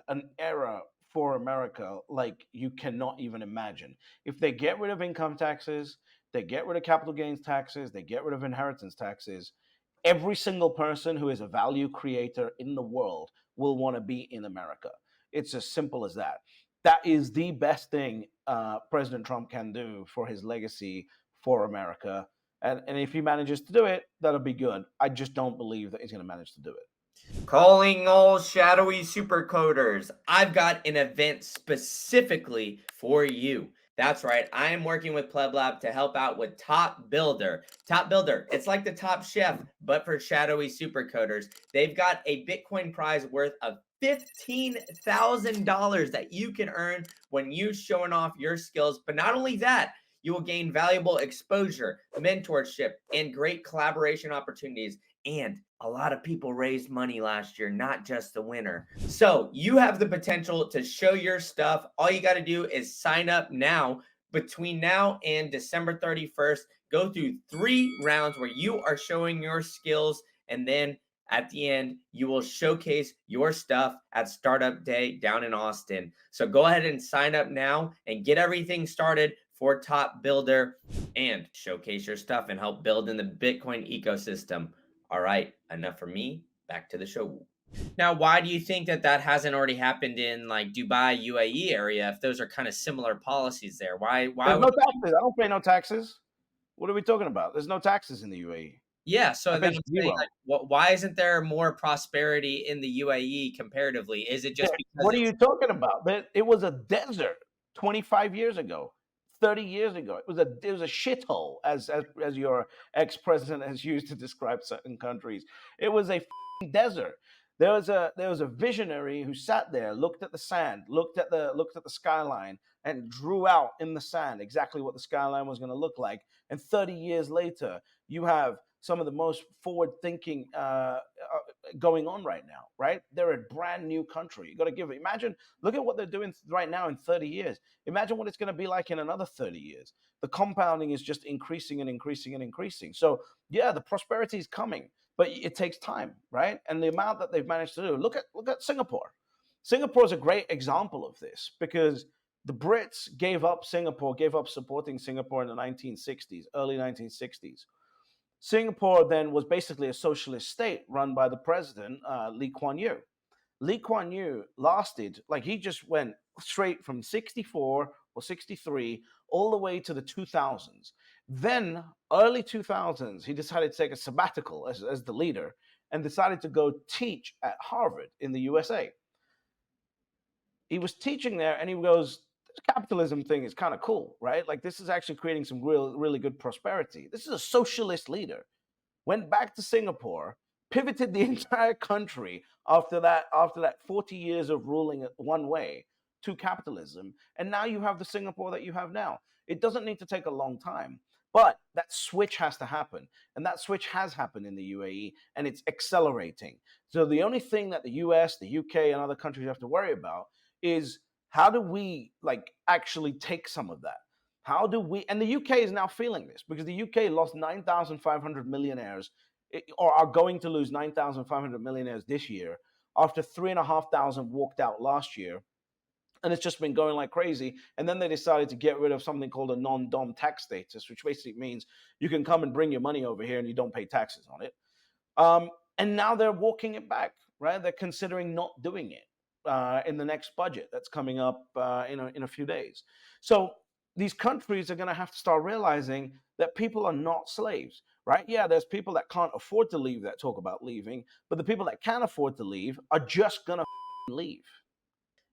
an era for America like you cannot even imagine. If they get rid of income taxes, they get rid of capital gains taxes, they get rid of inheritance taxes, every single person who is a value creator in the world will want to be in America. It's as simple as that. That is the best thing President Trump can do for his legacy for America. And if he manages to do it, that'll be good. I just don't believe that he's going to manage to do it. Calling all shadowy supercoders. I've got an event specifically for you. That's right. I am working with Pleb Lab to help out with Top Builder. Top Builder, it's like the Top Chef, but for shadowy supercoders. They've got a Bitcoin prize worth of $15,000 that you can earn when you showing off your skills. But not only that, you will gain valuable exposure, mentorship, and great collaboration opportunities. And a lot of people raised money last year, not just the winner. So you have the potential to show your stuff. All you got to do is sign up now. Between now and December 31st, go through 3 rounds where you are showing your skills. And then at the end, you will showcase your stuff at Startup Day down in Austin. So go ahead and sign up now and get everything started for Top Builder and showcase your stuff and help build in the Bitcoin ecosystem. All right, enough for me. Back to the show. Now, why do you think that hasn't already happened in like Dubai, UAE area? If those are kind of similar policies there, why? There's no taxes. I don't pay no taxes. What are we talking about? There's no taxes in the UAE. Yeah, so then I'm saying, Zero. like, why isn't there more prosperity in the UAE comparatively? Is it just because? What are you talking about? It was a desert 25 years ago, 30 years ago. It was a shithole, as your ex-president has used to describe certain countries. It was a desert. There was a visionary who sat there, looked at the sand, looked at the skyline, and drew out in the sand exactly what the skyline was going to look like. And 30 years later, you have some of the most forward-thinking going on right now, right? They're a brand new country. You got to give it. Imagine, look at what they're doing right now in 30 years. Imagine what it's going to be like in another 30 years. The compounding is just increasing and increasing and increasing. So yeah, the prosperity is coming, but it takes time, right? And the amount that they've managed to do. Look at Singapore. Singapore is a great example of this because the Brits gave up supporting Singapore in the 1960s, early 1960s. Singapore then was basically a socialist state run by the president, Lee Kuan Yew. Lee Kuan Yew lasted, like he just went straight from 64 or 63 all the way to the 2000s. Then, early 2000s, he decided to take a sabbatical as the leader and decided to go teach at Harvard in the USA. He was teaching there and he goes, this capitalism thing is kind of cool, right? Like this is actually creating some really good prosperity. This is a socialist leader. Went back to Singapore, pivoted the entire country after that 40 years of ruling one way to capitalism. And now you have the Singapore that you have now. It doesn't need to take a long time, but that switch has to happen. And that switch has happened in the UAE and it's accelerating. So the only thing that the US, the UK, and other countries have to worry about is how do we like actually take some of that? How do we, and the UK is now feeling this because the UK lost 9,500 millionaires or are going to lose 9,500 millionaires this year after 3,500 walked out last year. And it's just been going like crazy. And then they decided to get rid of something called a non-dom tax status, which basically means you can come and bring your money over here and you don't pay taxes on it. And now they're walking it back. right? They're considering not doing it in the next budget that's coming up in a few days. So these countries are going to have to start realizing that people are not slaves, right? Yeah, there's people that can't afford to leave that talk about leaving, but the people that can afford to leave are just going to leave.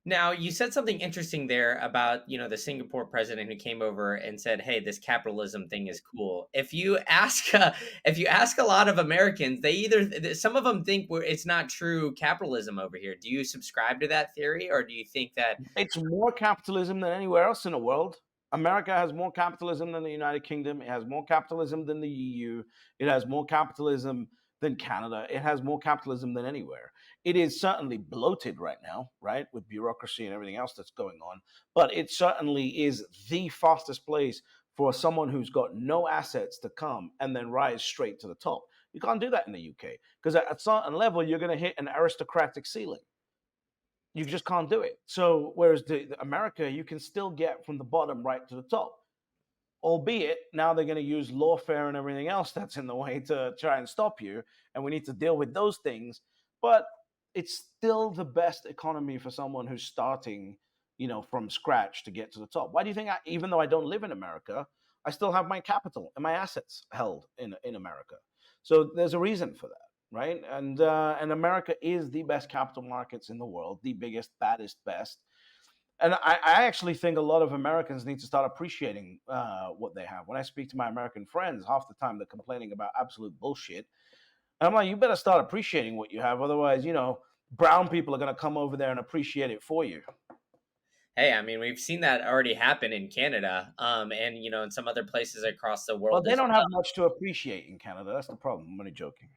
Now, you said something interesting there about, the Singapore president who came over and said, "Hey, this capitalism thing is cool." If you ask a lot of Americans, they some of them think it's not true capitalism over here. Do you subscribe to that theory, or do you think that? It's more capitalism than anywhere else in the world. America has more capitalism than the United Kingdom. It has more capitalism than the EU. It has more capitalism than Canada. It has more capitalism than anywhere. It is certainly bloated right now, right, with bureaucracy and everything else that's going on. But it certainly is the fastest place for someone who's got no assets to come and then rise straight to the top. You can't do that in the UK because at a certain level, you're going to hit an aristocratic ceiling. You just can't do it. So whereas the America, you can still get from the bottom right to the top. Albeit now they're going to use lawfare and everything else that's in the way to try and stop you, and we need to deal with those things. But it's still the best economy for someone who's starting, from scratch to get to the top. Why do you think even though I don't live in America, I still have my capital and my assets held in America? So there's a reason for that, right? And America is the best capital markets in the world, the biggest, baddest, best. And I actually think a lot of Americans need to start appreciating what they have. When I speak to my American friends, half the time they're complaining about absolute bullshit. And I'm like, you better start appreciating what you have. Otherwise, brown people are going to come over there and appreciate it for you. Hey, I mean, we've seen that already happen in Canada, and in some other places across the Well, world they as don't well. have much to appreciate in Canada. That's the problem. I'm only joking.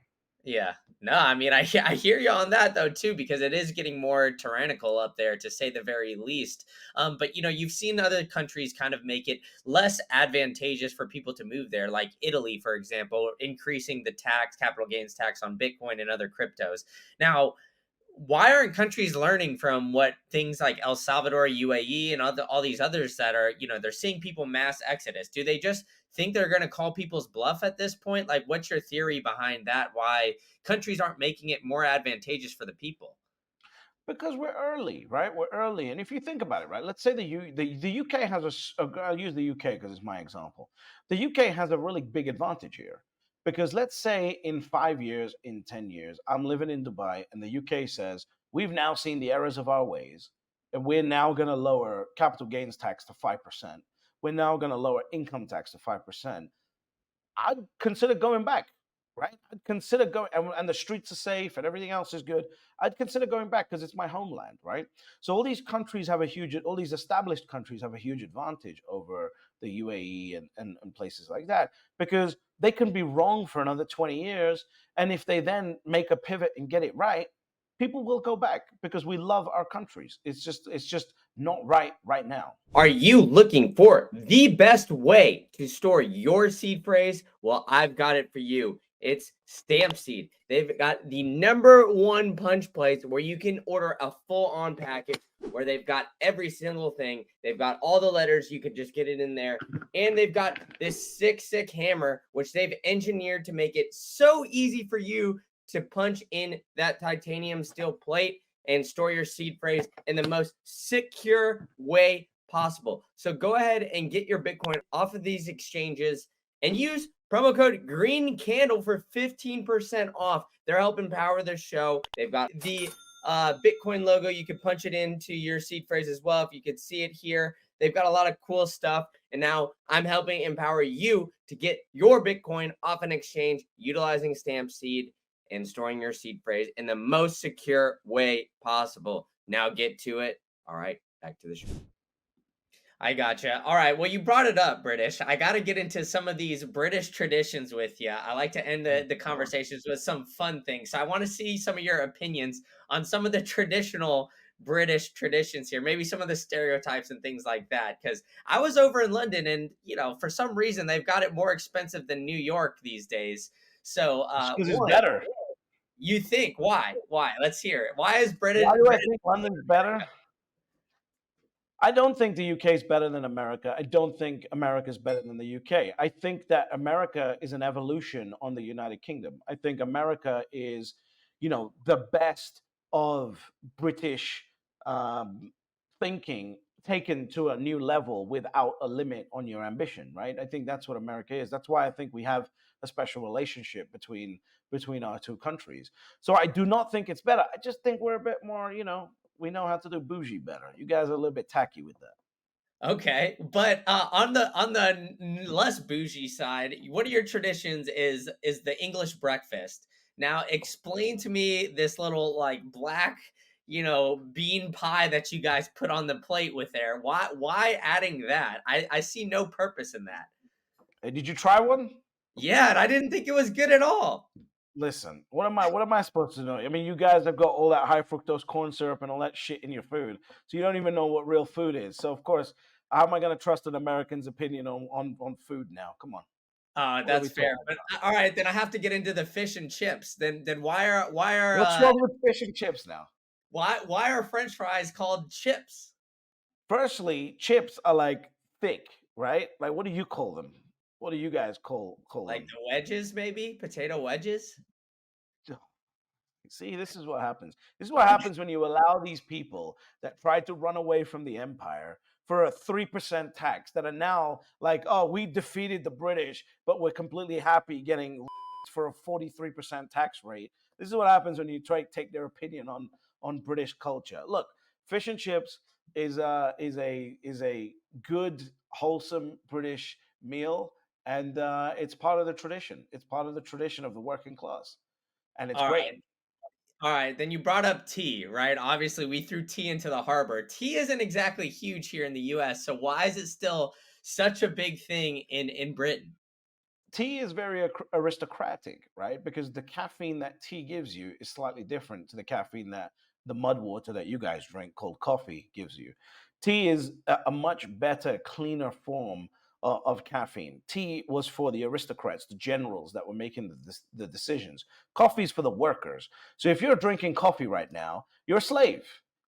Yeah. No, I mean, I hear you on that though too, because it is getting more tyrannical up there, to say the very least. But you've seen other countries kind of make it less advantageous for people to move there, like Italy, for example, increasing the capital gains tax on Bitcoin and other cryptos. Now, why aren't countries learning from what things like El Salvador, UAE, and all these others that are, they're seeing people mass exodus? Do they just think they're going to call people's bluff at this point? Like, what's your theory behind that? Why countries aren't making it more advantageous for the people? Because we're early, right? We're early, and if you think about it, right? Let's say the UK has I'll use the UK because it's my example. The UK has a really big advantage here because let's say in 5 years, in 10 years, I'm living in Dubai, and the UK says we've now seen the errors of our ways, and we're now going to lower capital gains tax to 5%. We're now going to lower income tax to 5%. I'd consider going back, right? I'd consider going, and the streets are safe and everything else is good. I'd consider going back because it's my homeland, right? So all these established countries have a huge advantage over the UAE and places like that because they can be wrong for another 20 years. And if they then make a pivot and get it right, people will go back because we love our countries. It's just not right now. Are you looking for the best way to store your seed phrase? Well, I've got it for you. It's Stampseed. They've got the #1 punch place where you can order a full-on package where they've got every single thing. They've got all the letters. You could just get it in there. And they've got this sick hammer, which they've engineered to make it so easy for you to punch in that titanium steel plate and store your seed phrase in the most secure way possible. So go ahead and get your Bitcoin off of these exchanges and use promo code Green Candle for 15% off. They're helping power the show. They've got the Bitcoin logo. You can punch it into your seed phrase as well. If you could see it here, they've got a lot of cool stuff. And now I'm helping empower you to get your Bitcoin off an exchange utilizing Stampseed and storing your seed phrase in the most secure way possible. Now get to it. All right, back to the show. I gotcha. All right. Well, you brought it up, British. I got to get into some of these British traditions with you. I like to end the conversations with some fun things. So I want to see some of your opinions on some of the traditional British traditions here, maybe some of the stereotypes and things like that. Because I was over in London and, for some reason, they've got it more expensive than New York these days. So, Because it's one, better. you think why? Why? Let's hear it. Why is Why do I Britain? think London's better? I don't think the UK is better than America. I don't think America is better than the UK. I think that America is an evolution on the United Kingdom. I think America is the best of British um, thinking taken to a new level without a limit on your ambition, right? I think that's what America is. That's why I think we have a special relationship between our two countries. So I do not think it's better. I just think we're a bit more, we know how to do bougie better. You guys are a little bit tacky with that. Okay, but on the less bougie side, one of your traditions is the English breakfast. Now, explain to me this little like black, bean pie that you guys put on the plate with there. Why adding that? I see no purpose in that. Hey, did you try one? Yeah, and I didn't think it was good at all. Listen, what am I supposed to know? I mean, you guys have got all that high fructose corn syrup and all that shit in your food, so you don't even know what real food is. So of course, how am I going to trust an American's opinion on food now? Come on, what are we That's fair. talking But about? all right, then I have to get into the fish and chips. Then What's wrong with fish and chips now? why are French fries called chips? Firstly, chips are like thick, right? Like, what do you call them? What do you guys call Like them? the wedges, maybe potato wedges. See, this is what happens. This is what happens when you allow these people that tried to run away from the empire for a 3% tax that are now like, oh, we defeated the British, but we're completely happy getting for a 43% tax rate. This is what happens when you try to take their opinion on British culture. Look, fish and chips is a good, wholesome British meal, and it's part of the tradition. It's part of the tradition of the working class, and it's All great. right. All right, then you brought up tea, right? Obviously, we threw tea into the harbor. Tea isn't exactly huge here in the US, so why is it still such a big thing in Britain? Tea is very aristocratic, right? Because the caffeine that tea gives you is slightly different to the caffeine that the mud water that you guys drink called coffee gives you. Tea is a much better, cleaner form of caffeine. Tea was for the aristocrats, the generals that were making the decisions. Coffee is for the workers. So if you're drinking coffee right now, you're a slave,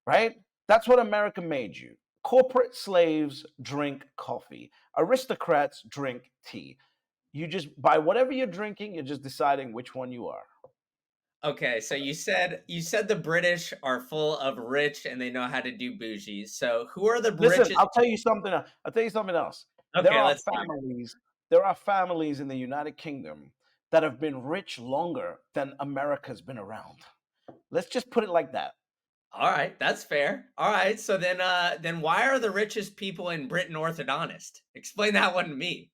right? That's what America made you. Corporate slaves drink coffee. Aristocrats drink tea. You just by whatever you're drinking, you're just deciding which one you are. Okay, so you said the British are full of rich and they know how to do bougie. So who are the Listen, richest? I'll tell you something. I'll tell you something else. There Okay, are let's hear. families. There are families in the United Kingdom that have been rich longer than America's been around. Let's just put it like that. All right, that's fair. All right, so then why are the richest people in Britain orthodontist? Explain that one to me.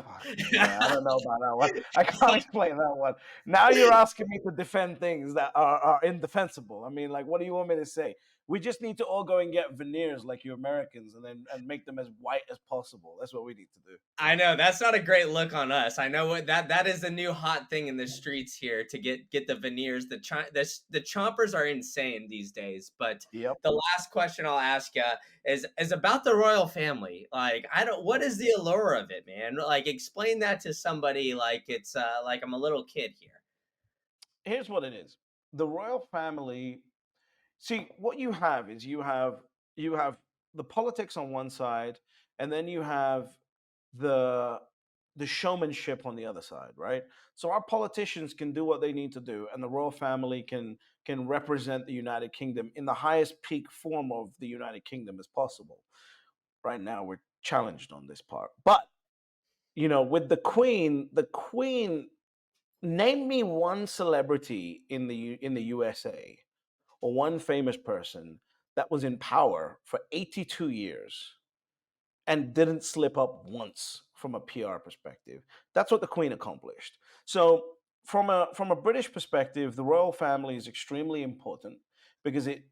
Fucking yeah, I don't know about that one. I can't explain that one. Now you're asking me to defend things that are indefensible. I mean, like, what do you want me to say? We just need to all go and get veneers like you Americans, and make them as white as possible. That's what we need to do. I know that's not a great look on us. I know what that is the new hot thing in the streets here to get the veneers. The chompers are insane these days. But Yep. the last question I'll ask you is about the royal family. Like I don't, what is the allure of it, man? Like explain that to somebody like it's like I'm a little kid here. Here's what it is. The royal family. See, what you have is you have the politics on one side, and then you have the the showmanship on the other side, right? So our politicians can do what they need to do, and the royal family can represent the United Kingdom in the highest peak form of the United Kingdom as possible. Right now, we're challenged on this part, but with the Queen, name me one celebrity in the USA or one famous person that was in power for 82 years and didn't slip up once from a PR perspective. That's what the Queen accomplished. So from a British perspective, the royal family is extremely important because it's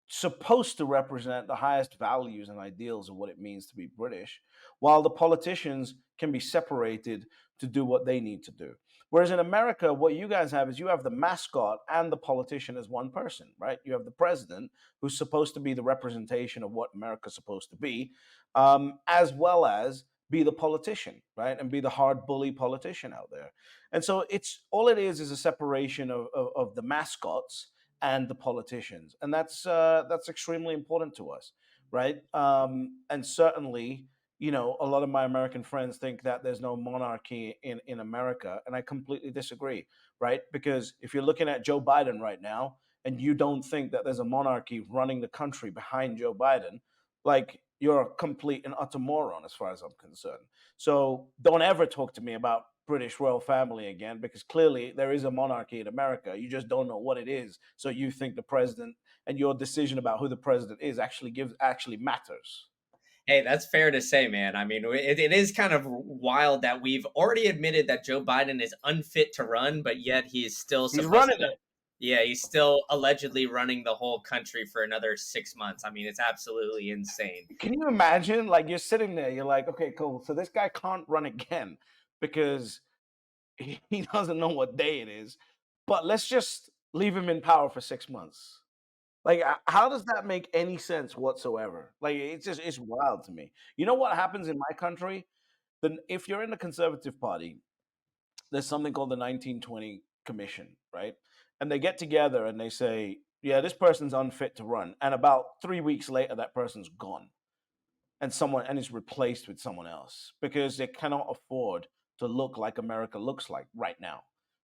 supposed to represent the highest values and ideals of what it means to be British, while the politicians can be separated to do what they need to do. Whereas in America, what you guys have is you have the mascot and the politician as one person, right? You have the president, who's supposed to be the representation of what America's supposed to be, as well as be the politician, right? And be the hard bully politician out there. And so it's all it is a separation of the mascots and the politicians, and that's extremely important to us, right? And certainly, a lot of my American friends think that there's no monarchy in America, and I completely disagree, right? Because if you're looking at Joe Biden right now, and you don't think that there's a monarchy running the country behind Joe Biden, like you're a complete and utter moron as far as I'm concerned. So don't ever talk to me about British royal family again, because clearly there is a monarchy in America. You just don't know what it is. So you think the president and your decision about who the president is actually matters. Hey, that's fair to say, man. I mean, it is kind of wild that we've already admitted that Joe Biden is unfit to run, but yet he's still He's supposed running to. it. Yeah, he's still allegedly running the whole country for another 6 months. I mean, it's absolutely insane. Can you imagine? Like you're sitting there, you're like, okay, cool. So this guy can't run again because he doesn't know what day it is. But let's just leave him in power for 6 months. Like, how does that make any sense whatsoever? Like, it's wild to me. You know what happens in my country? Then, if you're in the Conservative Party, there's something called the 1920 Commission, right? And they get together and they say, yeah, this person's unfit to run. And about 3 weeks later, that person's gone and is replaced with someone else because they cannot afford to look like America looks like right now.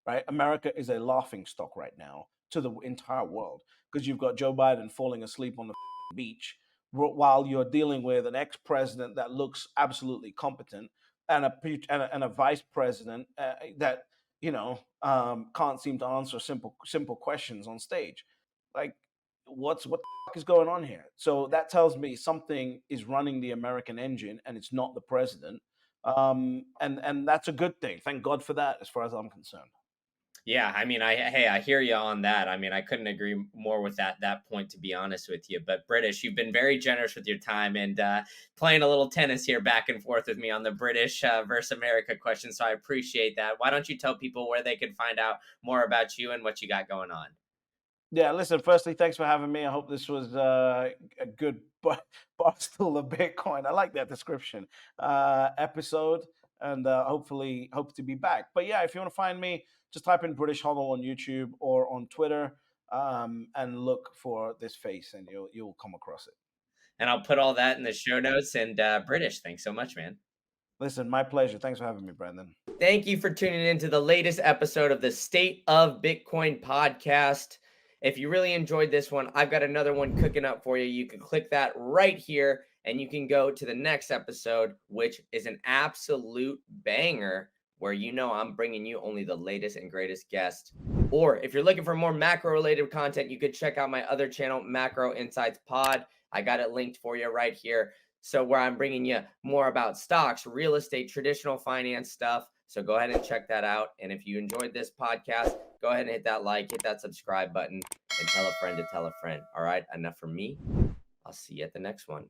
Right? America is a laughing stock right now to the entire world because you've got Joe Biden falling asleep on the beach while you're dealing with an ex-president that looks absolutely competent and a vice president that can't seem to answer simple questions on stage. Like, what is going on here? So that tells me something is running the American engine, and it's not the president. And that's a good thing. Thank God for that, as far as I'm concerned. Yeah, I mean, I hear you on that. I mean, I couldn't agree more with that point, to be honest with you. But British, you've been very generous with your time and playing a little tennis here back and forth with me on the British versus America question. So I appreciate that. Why don't you tell people where they can find out more about you and what you got going on? Yeah, listen. Firstly, thanks for having me. I hope this was a good barstool of Bitcoin. I like that description episode, and hopefully hope to be back. But yeah, if you want to find me, just type in British Hodl on YouTube or on Twitter, and look for this face, and you'll come across it. And I'll put all that in the show notes. And British, thanks so much, man. Listen, my pleasure. Thanks for having me, Brandon. Thank you for tuning in to the latest episode of the State of Bitcoin podcast. If you really enjoyed this one, I've got another one cooking up for you. You can click that right here and you can go to the next episode, which is an absolute banger where I'm bringing you only the latest and greatest guests. Or if you're looking for more macro related content, you could check out my other channel, Macro Insights Pod. I got it linked for you right here. So where I'm bringing you more about stocks, real estate, traditional finance stuff. So go ahead and check that out. And if you enjoyed this podcast, go ahead and hit that like, hit that subscribe button, and tell a friend to tell a friend. All right, enough from me. I'll see you at the next one.